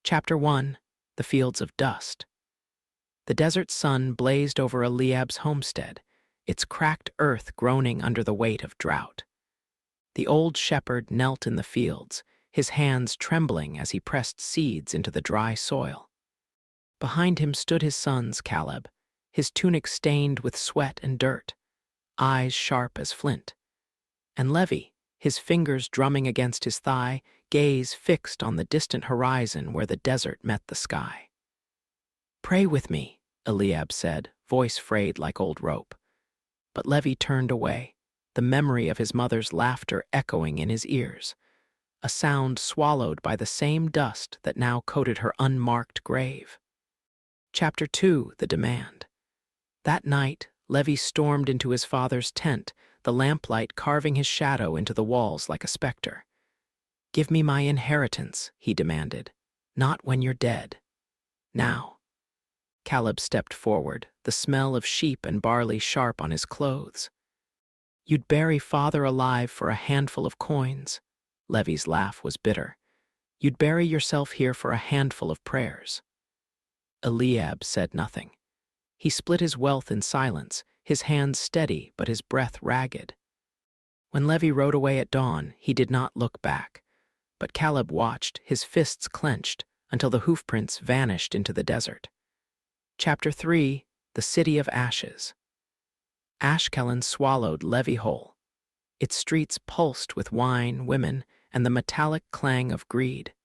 Chapter 1. The Fields of Dust. The desert sun blazed over Eliab's homestead, its cracked earth groaning under the weight of drought. The old shepherd knelt in the fields, his hands trembling as he pressed seeds into the dry soil. Behind him stood his sons, Caleb, his tunic stained with sweat and dirt, eyes sharp as flint, and Levi, his fingers drumming against his thigh, gaze fixed on the distant horizon where the desert met the sky. "Pray with me," Eliab said, voice frayed like old rope. But Levi turned away, the memory of his mother's laughter echoing in his ears, a sound swallowed by the same dust that now coated her unmarked grave. Chapter 2. The Demand. That night, Levi stormed into his father's tent, the lamplight carving his shadow into the walls like a specter. "Give me my inheritance," he demanded. "Not when you're dead. Now." Caleb stepped forward, the smell of sheep and barley sharp on his clothes. "You'd bury father alive for a handful of coins." Levi's laugh was bitter. "You'd bury yourself here for a handful of prayers." Eliab said nothing. He split his wealth in silence, his hands steady but his breath ragged. When Levi rode away at dawn, he did not look back, but Caleb watched, his fists clenched, until the hoofprints vanished into the desert. Chapter 3. The City of Ashes. Ashkelon swallowed Levi whole. Its streets pulsed with wine, women, and the metallic clang of greed.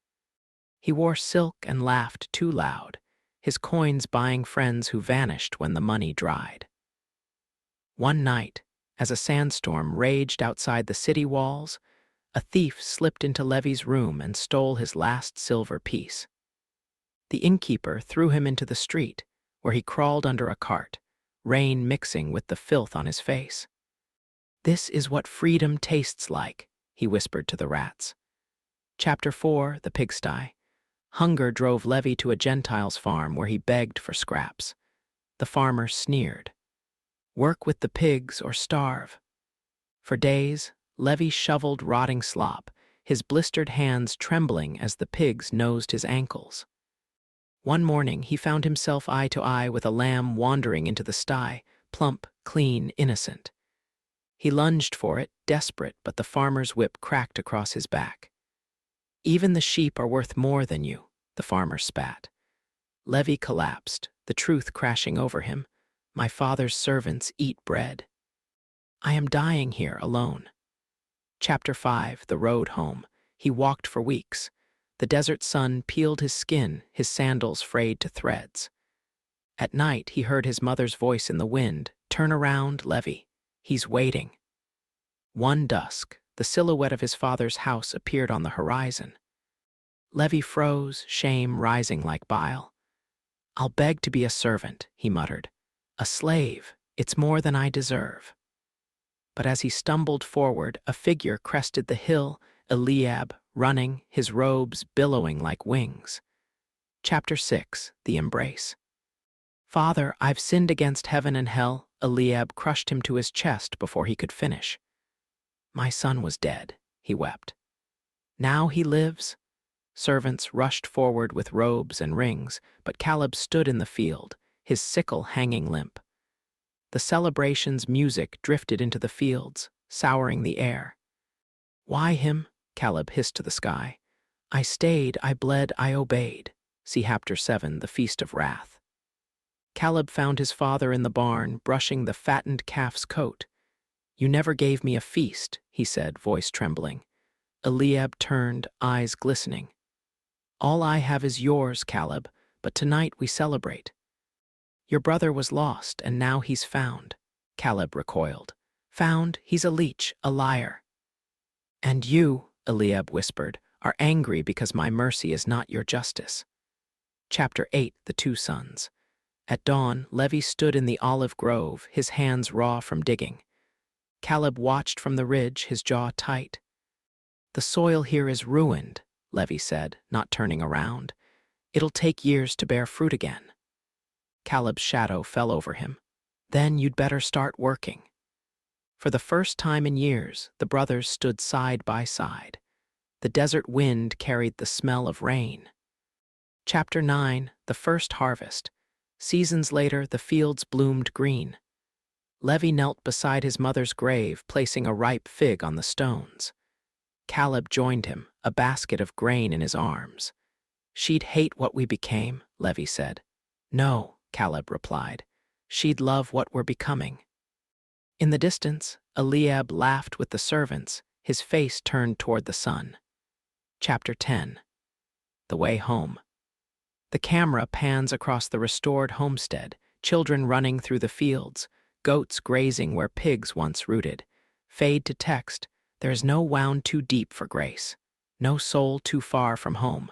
He wore silk and laughed too loud, his coins buying friends who vanished when the money dried. One night, as a sandstorm raged outside the city walls, a thief slipped into Levi's room and stole his last silver piece. The innkeeper threw him into the street, where he crawled under a cart, rain mixing with the filth on his face. "This is what freedom tastes like," he whispered to the rats. Chapter 4. The Pigsty. Hunger drove Levi to a Gentile's farm where he begged for scraps. The farmer sneered. "Work with the pigs or starve." For days, Levi shoveled rotting slop, his blistered hands trembling as the pigs nosed his ankles. One morning, he found himself eye to eye with a lamb wandering into the sty, plump, clean, innocent. He lunged for it, desperate, but the farmer's whip cracked across his back. "Even the sheep are worth more than you," the farmer spat. Levi collapsed, the truth crashing over him. "My father's servants eat bread. I am dying here alone." Chapter 5. The Road Home. He walked for weeks. The desert sun peeled his skin, his sandals frayed to threads. At night, he heard his mother's voice in the wind. "Turn around, Levi. He's waiting." One dusk, the silhouette of his father's house appeared on the horizon. Levi froze, shame rising like bile. "I'll beg to be a servant," he muttered. "A slave. It's more than I deserve." But as he stumbled forward, a figure crested the hill, Eliab, running, his robes billowing like wings. Chapter 6. The Embrace. "Father, I've sinned against heaven and hell." Eliab crushed him to his chest before he could finish. "My son was dead," he wept. "Now he lives." Servants rushed forward with robes and rings, but Caleb stood in the field, his sickle hanging limp. The celebration's music drifted into the fields, souring the air. "Why him?" Caleb hissed to the sky. "I stayed, I bled, I obeyed." See Chapter 7, The Feast of Wrath. Caleb found his father in the barn, brushing the fattened calf's coat. "You never gave me a feast," he said, voice trembling. Eliab turned, eyes glistening. "All I have is yours, Caleb, but tonight we celebrate." "Your brother was lost, and now he's found." Caleb recoiled. "Found? He's a leech, a liar." "And you," Eliab whispered, "are angry because my mercy is not your justice." Chapter 8. The Two Sons. At dawn, Levi stood in the olive grove, his hands raw from digging. Caleb watched from the ridge, his jaw tight. "The soil here is ruined," Levi said, not turning around. "It'll take years to bear fruit again." Caleb's shadow fell over him. "Then you'd better start working." For the first time in years, the brothers stood side by side. The desert wind carried the smell of rain. Chapter 9, The First Harvest. Seasons later, the fields bloomed green. Levi knelt beside his mother's grave, placing a ripe fig on the stones. Caleb joined him, a basket of grain in his arms. "She'd hate what we became," Levi said. "No," Caleb replied. "She'd love what we're becoming." In the distance, Eliab laughed with the servants, his face turned toward the sun. Chapter 10. The Way Home. The camera pans across the restored homestead, children running through the fields, goats grazing where pigs once rooted. Fade to text, "There is no wound too deep for grace, no soul too far from home."